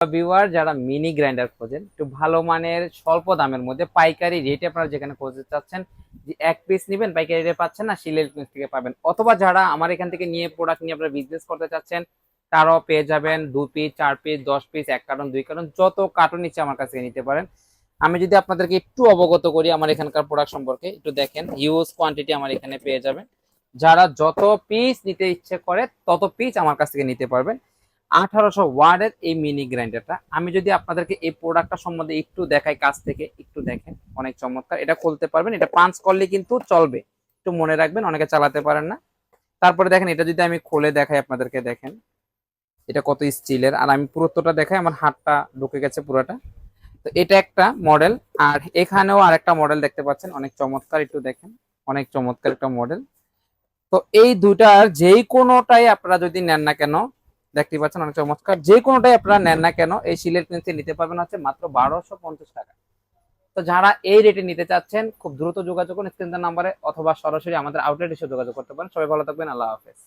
Viewer যারা mini grinder খোঁজেন একটু ভালো মানের স্বল্প দামের মধ্যে পাইকারি রেটে আপনারা যেখানে খুঁজতে চাচ্ছেন যে এক পিস নেবেন পাইকারি রেটে পাচ্ছেন না, সিলেট থেকে পাবেন। অথবা যারা আমার এখান থেকে নিয়ে প্রোডাক্ট নিয়ে আপনারা বিজনেস করতে চাচ্ছেন তারাও পেয়ে যাবেন 2 piece 4 piece 10 piece 1 carton 2 carton যত কার্টন নিচ্ছে আমার কাছ থেকে নিতে পারেন। আমি যদি আপনাদেরকে একটু অবগত করি আমার এখানকার প্রোডাক্ট সম্পর্কে, একটু দেখেন হিউজ কোয়ান্টিটি আমার এখানে পেয়ে যাবেন। যারা যত পিস নিতে ইচ্ছে করে তত পিস আমার কাছ থেকে নিতে পারবেন। 1800 ওয়াটের এই মিনি গ্রাইন্ডারটা আমি যদি আপনাদেরকে এই প্রোডাক্টটা সম্বন্ধে একটু দেখাই কাছ থেকে, একটু দেখেন অনেক চমৎকার। এটা খুলতে পারবেন, এটা পাঞ্চ করলে কিন্তু চলবে, একটু মনে রাখবেন অনেকে চালাতে পারেন না। তারপরে দেখেন এটা যদি আমি খুলে দেখাই আপনাদেরকে, দেখেন এটা কত স্টিলের, আর আমি পুরোটা দেখাই আমার হাতটা ঢুকে গেছে পুরোটা। তো এটা একটা মডেল, আর এখানেও আরেকটা মডেল দেখতে পাচ্ছেন অনেক চমৎকার, একটু দেখেন অনেক চমৎকার একটা মডেল। তো এই দুইটার যেই কোনোটাই আপনারা যদি নেন না কেন, দেখতে পাচ্ছেন অনেক চমৎকার, যে কোনোটাই আপনারা নেন না কেন এই সিলেট পেন্সিল নিতে পারবেন হচ্ছে মাত্র 1250 টাকা। তো যারা এই রেটে নিতে চাচ্ছেন খুব দ্রুত যোগাযোগ করুন স্ক্রিনের নাম্বারে, অথবা সরাসরি আমাদের আউটলেট এসে যোগাযোগ করতে পারেন। সবাই ভালো থাকবেন, আল্লাহ হাফেজ।